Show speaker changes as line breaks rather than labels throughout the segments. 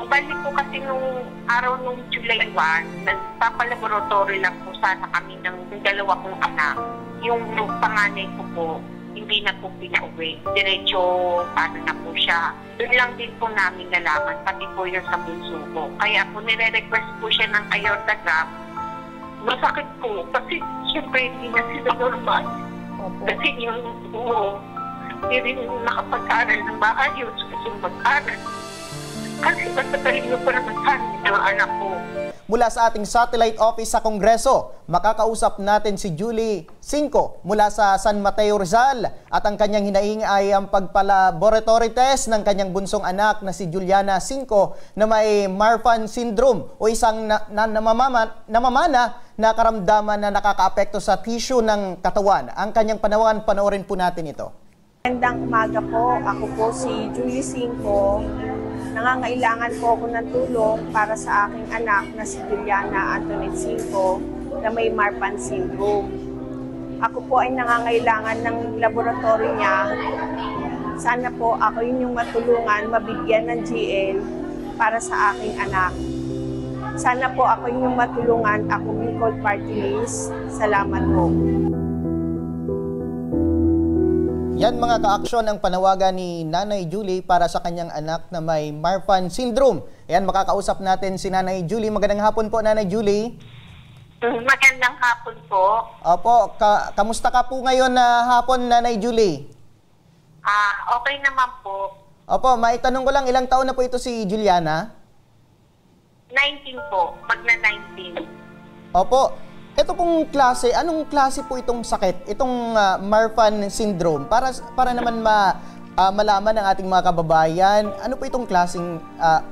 Bali po kasi nung araw nung July 1, nagpapalaboratory lang po sana kami ng dalawa kong anak. Yung panganay ko po, hindi na po pinauwi. Diretso, paano na po siya. Doon lang din po namin nalaman, pati po yun sa bunso ko. Kaya po nire-request po siya ng aorta graft. Masakit po, kasi syempre hindi na sila normal. Kasi yung buo, hindi rin nakapag-aral ng maayos kasi mag-aral. Kasi basta talino pa naman sa ng anak ko.
Mula sa ating satellite office sa Kongreso, makakausap natin si Julie Cinco mula sa San Mateo, Rizal. At ang kanyang hinaing ay ang pagpalaboratory test ng kanyang bunsong anak na si Juliana Cinco na may Marfan syndrome o isang namamana na karamdaman na nakakaapekto sa tissue ng katawan. Ang kanyang panawagan, panoorin po natin ito.
Magandang umaga po. Ako po si Julie Cinco. Nangangailangan po ako ng tulong para sa aking anak na si Juliana Antoinette Cinco na may Marfan syndrome. Ako po ay nangangailangan ng laboratory niya. Sana po ako yung matulungan, mabigyan ng GL para sa aking anak. Sana po ako yung matulungan, ako Bicol Party List. Salamat po.
Yan mga ka-aksyon ang panawagan ni Nanay Julie para sa kanyang anak na may Marfan syndrome. Ayan, makakausap natin si Nanay Julie. Magandang hapon po, Nanay Julie.
Magandang hapon po.
Opo, kamusta ka po ngayon na hapon, Nanay Julie?
Okay naman po.
Opo, maitanong ko lang, ilang taon na po ito si Juliana?
19 po, magna-19.
Opo. Ito pong klase, anong klase po itong sakit? Itong Marfan syndrome? Para naman malaman ng ating mga kababayan, ano po itong klaseng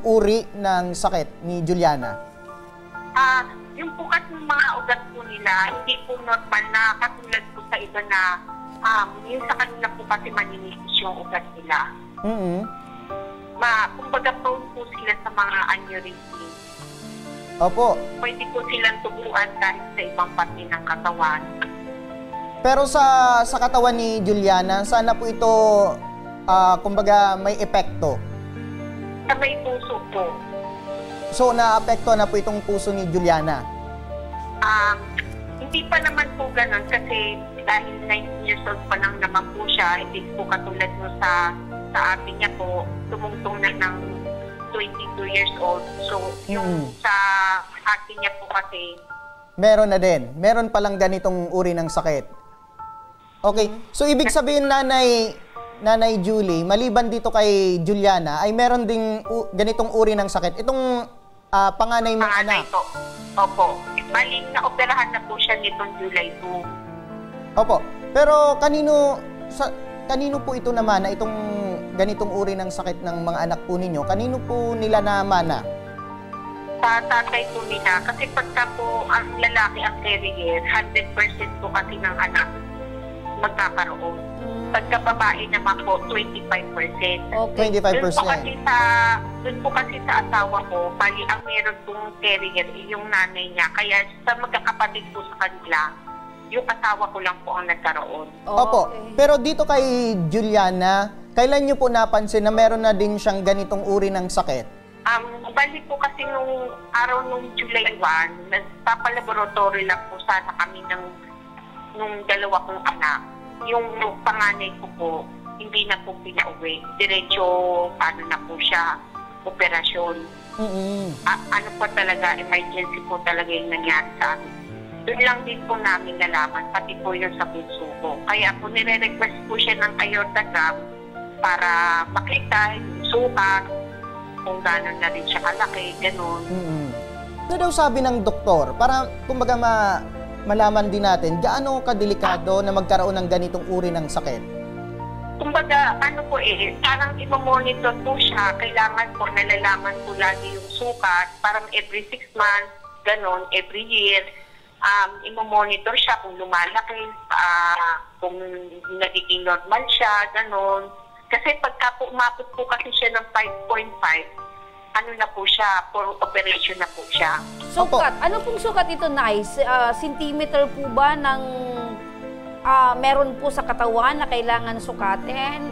uri ng sakit ni Juliana?
Yung po kasi mga ugat po nila, hindi po normal na katulad po sa iba na yung sa kanila po kasi maninipis yung ugat nila. Kumbaga prone po sila sa mga aneurysm.
Opo.
Pwede po silang tubuan kahit sa ibang parte ng katawan.
Pero sa katawan ni Juliana, sana po ito, kumbaga, may epekto?
Sa may puso po.
So, naapekto na po itong puso ni Juliana?
Hindi pa naman po ganun kasi dahil 19 years old pa lang naman po siya, hindi po katulad mo sa atin niya po, tumungtong na ng 22 years old. So, yung sa atin niya po kasi...
Meron na din. Meron palang ganitong uri ng sakit. Okay. So, ibig sabihin, Nanay Julie, maliban dito kay Juliana, ay meron ding ganitong uri ng sakit. Itong panganay mong anak.
Po. Opo. Bali, na-operahan na po siya nitong July 2.
Opo. Pero kanino po ito naman na itong ganitong uri ng sakit ng mga anak po ninyo? Kanino po nila namana?
Sa tatay po nila. Kasi pagka po ang lalaki ang carrier, 100% po kasi ng anak magkakaroon. Pagka babae naman po, 25%.
Okay.
25%.
Doon po kasi sa asawa ko, bali ang meron pong carrier, yung nanay niya. Kaya sa magkakapatid po sa kanila, yung asawa ko lang po ang nagkaroon.
Opo. Pero dito kay Juliana, kailan niyo po napansin na meron na din siyang ganitong uri ng sakit?
Bali po kasi nung araw nung July 1, nagpapalaboratory lang po sana kami nung dalawa kong anak. Yung panganay ko po, hindi na po pinauwi. Diretso, paano na po siya, operasyon. Ano po talaga, emergency po talaga yung nangyari sa amin. Doon lang din po namin nalaman, pati po yun sa bunso ko. Kaya po nire-request po siya ng aorta graft para makita yung sukat, kung gano'n na rin siya kalaki, gano'n.
Ano daw sabi ng doktor? Para kumbaga malaman din natin, gaano kadelikado na magkaroon ng ganitong uri ng sakit?
Kumbaga, ano po parang i-monitor po siya. Kailangan po nalalaman po lagi yung sukat. Parang every 6 months, gano'n, every year. I-monitor siya kung lumalaki, kung nagiging normal siya, gano'n. Kasi pagka po umabot po kasi siya ng 5.5, ano na po siya, for operation na po siya.
Sukat. Ano pong sukat ito, Nice? Centimeter po ba ng meron po sa katawan na kailangan sukatin?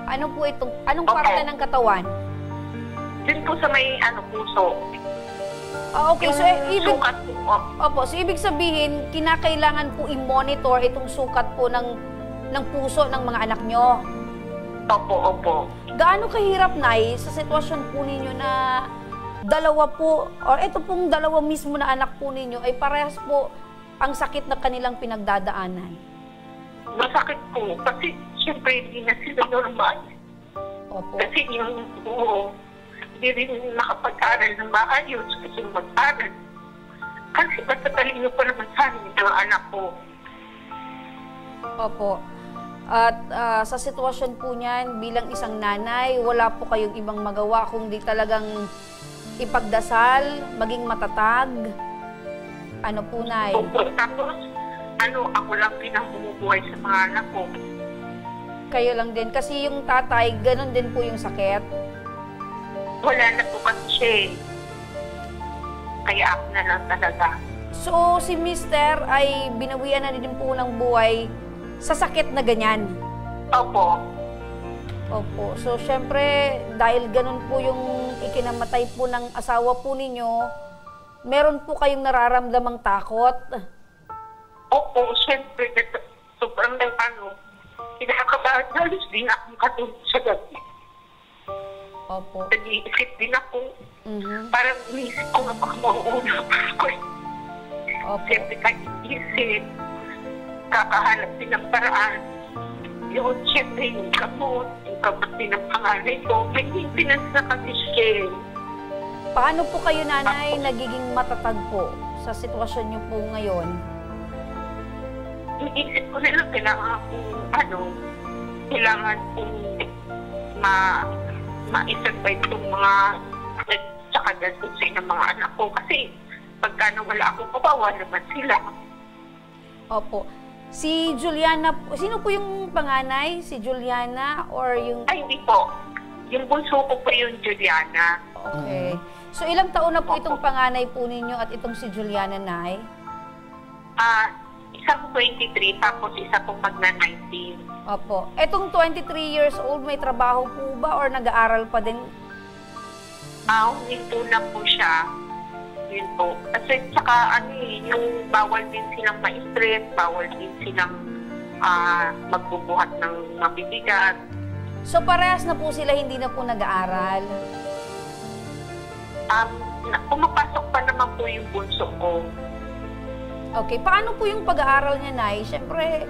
Ano po itong, anong parte ng katawan?
Din po sa may puso.
Okay, so
Sukat po.
Opo, so ibig sabihin, kinakailangan po i-monitor itong sukat po ng puso ng mga anak nyo.
Opo.
Gaano kahirap, Nay, sa sitwasyon po ninyo na dalawa po, or ito pong dalawa mismo na anak po ninyo ay parehas po ang sakit na kanilang pinagdadaanan?
Masakit po. Kasi syempre hindi na sila normal.
Opo.
Kasi yung hindi rin nakapag-aral ng maayos kasi mag-aral. Kasi matatalino pa naman sa amin ng anak ko.
Opo. At sa sitwasyon po niyan, bilang isang nanay, wala po kayong ibang magawa kundi talagang ipagdasal, maging matatag. Ano po, Nay?
Opo. Tapos, ako lang pinamumubuhay sa mga anak ko.
Kayo lang din. Kasi yung tatay, ganun din po yung sakit.
Wala na po kasi siya eh. Kaya ako na lang talaga.
So, si Mister ay binawian na din po ng buhay sa sakit na ganyan.
Opo.
Opo. So, syempre, dahil ganun po yung ikinamatay po ng asawa po ninyo, meron po kayong nararamdamang takot.
Opo, syempre, sobrang kinakabahan. Halos din akong katulog sa gabi.
Opo.
Nag-iisip din ako.
Parang
umisip ko na baka mauuna pa ako.
Opo.
Siyempre kahit isip, kakahanap din ng paraan. Yun, siyempre yung gamot din ng panganay ko. May maintenance na kasi siya.
Paano po kayo, Nanay, nagiging matatag po sa sitwasyon niyo po ngayon?
Iisip ko nila, kailangan kong ma-survive itong mga tsaka dasusin ng mga anak ko. Kasi pagka wala akong kawawa naman sila.
Opo. Si Juliana, sino po yung panganay? Si Juliana or yung...
Ay, hindi po. Yung bunso ko po yung Juliana.
Okay. So ilang taon na po itong panganay po ninyo at itong si Juliana, Nay?
Isang 23, tapos isa pong magna-19.
Opo. Etong 23 years old, may trabaho po ba or nag-aaral pa din?
Huminto na po siya. Yun po. Kasi tsaka yung bawal din silang ma-stress, bawal din silang magbubuhat ng mabibigat.
So parehas na po sila, hindi na po nag-aaral?
Pumapasok pa naman po yung bunso ko.
Okay. Paano po yung pag-aaral niya, Nay? Siyempre,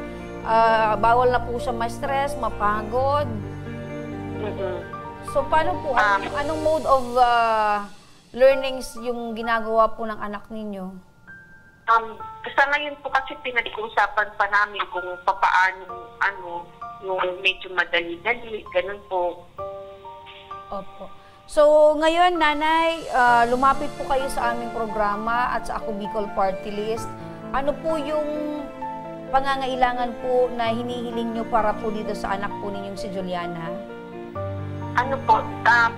bawal na po siya ma-stress, mapagod. So, paano po? Anong mode of learnings yung ginagawa po ng anak ninyo?
Sa ngayon po kasi pinag-uusapan pa namin kung papaano, yung medyo madali-dali, ganun po.
Opo. So, ngayon, Nanay, lumapit po kayo sa aming programa at sa Ako Bicol Party List. Ano po yung pangangailangan po na hinihiling nyo para po dito sa anak po ninyong si Juliana?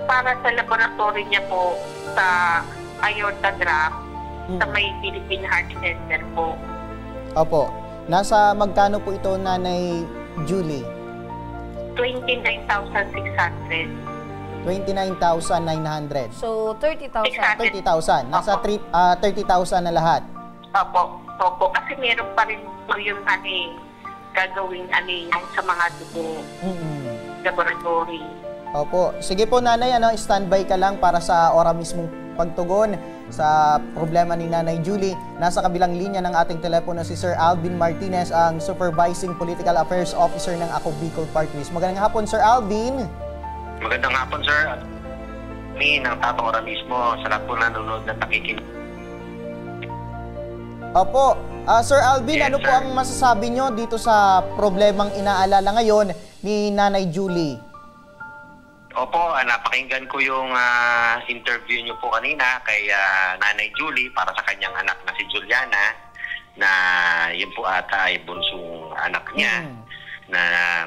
Para sa laboratory niya po sa aorta graft sa may Philippine Heart Center po.
Opo. Nasa magkano po ito, Nanay Julie?
29,600.
29,900.
So, 30,000.
30,000. Nasa 30,000 na lahat.
Opo. Kasi meron pa rin po yung gagawin sa mga dugo laboratory.
Opo. Sige po, Nanay, standby ka lang para sa ora mismong pagtugon sa problema ni Nanay Julie. Nasa kabilang linya ng ating telepono si Sir Alvin Martinez, ang Supervising Political Affairs Officer ng Ako Bicol Party List. Magandang hapon, Sir Alvin.
Magandang hapon, sir. Ng Tatang Ora mismo sa lahat po nanonood na nakikinig.
Opo. Sir Alvin,
Yes,
ano po
sir.
ang masasabi nyo dito sa problemang inaalala ngayon ni Nanay Julie?
Opo, napakinggan ko yung interview niyo po kanina kay Nanay Julie para sa kanyang anak na si Juliana, na yun po ata ay bunsong anak niya, na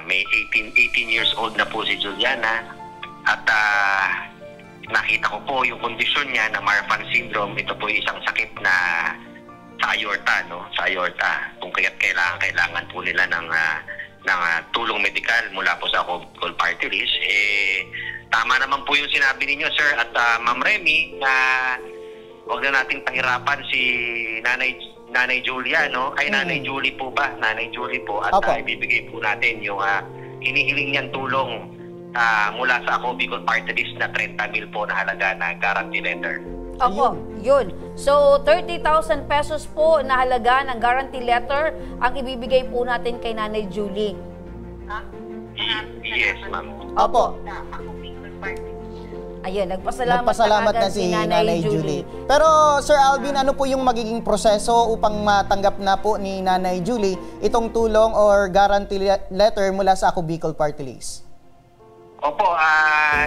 may 18 years old na po si Juliana. At nakita ko po yung kondisyon niya na Marfan syndrome. Ito po isang sakit na sa aorta, no? Sa aorta. Kung kaya't kailangan po nila ng tulong medikal mula po sa Ako Bicol Party List. tama naman po yung sinabi ninyo, sir, at Ma'am Remy, na huwag na nating pahirapan si Nanay Julia, no? Ay, Nanay Julie po ba? Nanay Julie po. At ibibigay po natin yung hinihiling niyang tulong mula sa Ako Bicol Party List na 30,000 po na halaga na guarantee letter.
Opo, yun. So, 30,000 pesos po na halaga ng guarantee letter ang ibibigay po natin kay Nanay Julie.
Yes, ma'am.
Opo.
Ayun, nagpasalamat
na si Nanay Julie. Pero Sir Alvin, ano po yung magiging proseso upang matanggap na po ni Nanay Julie itong tulong or guarantee letter mula sa Ako Bicol Party List?
Opo,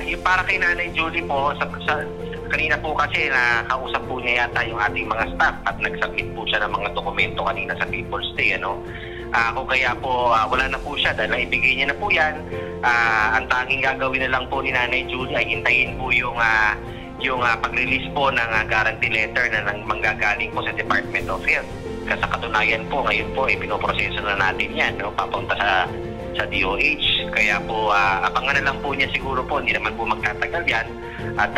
yung para kay Nanay Julie po, kanina po kasi nakausap po niya yata yung ating mga staff at nagsubmit po siya ng mga dokumento kanina sa People's Day, ano? Kung kaya po wala na po siya dahil naibigay niya na po yan, ang tanging gagawin na lang po ni Nanay Julie ay hintayin po yung pag-release po ng guarantee letter na manggagaling po sa Department of Health. Kasi sa katunayan po, ngayon po pinoproseso na natin yan, no? Papunta sa DOH. Kaya po, abangan na lang po niya siguro po, hindi naman po magtatagal yan. At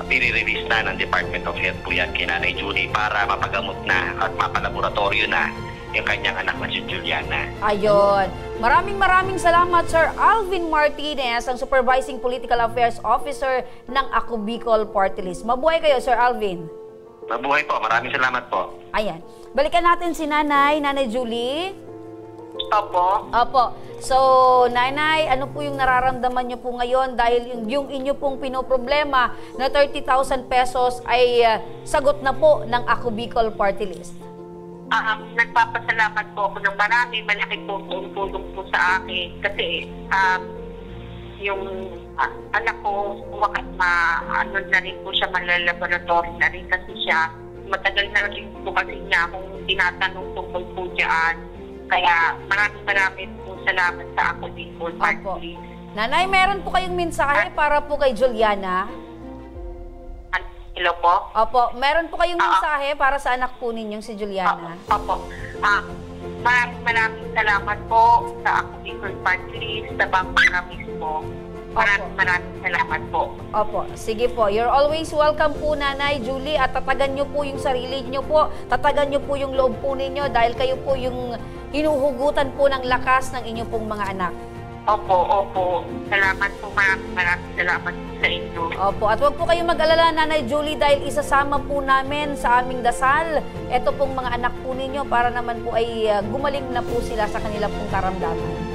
pinirelease na ng Department of Health po yan kay Nanay Julie para mapagamot na at mapalaboratorio na yung kanyang anak na si Juliana.
Ayun. Maraming salamat, Sir Alvin Martinez, ang Supervising Political Affairs Officer ng Ako Bicol Party List. Mabuhay kayo, Sir Alvin.
Mabuhay po. Maraming salamat po.
Ayan. Balikan natin si Nanay Julie.
Opo.
So, Nanay, ano po yung nararamdaman niyo po ngayon dahil yung inyo pong pinoproblema na 30,000 pesos ay sagot na po ng Ako Bicol Party List?
Nagpapasalamat po ako ng marami. Malaki po tulong po sa akin. Kasi yung anak ko, wakat ano na rin po siya, malalaboratory na rin kasi siya. Matagal na rin po kasi niya akong tinatanong tungkol po dyan. Kaya maraming po salamat sa Ako Bicol Party List.
Nanay, meron po kayong mensahe para po kay Juliana?
Hello po?
Opo, meron po kayong mensahe para sa anak po ninyong si Juliana?
Opo. Maraming salamat po sa Ako Bicol Party List, sa Bangka mismo. Maraming salamat po.
Opo, sige po. You're always welcome po, Nanay Julie, at tatagan nyo po yung sarili nyo po, tatagan nyo po yung loob po ninyo dahil kayo po yung hinuhugutan po ng lakas ng inyong pong mga anak.
Opo. Salamat po, maraming salamat po sa inyo.
Opo, at huwag po kayong mag-alala, Nanay Julie, dahil isasama po namin sa aming dasal ito pong mga anak po ninyo para naman po ay gumaling na po sila sa kanila pong karamdaman.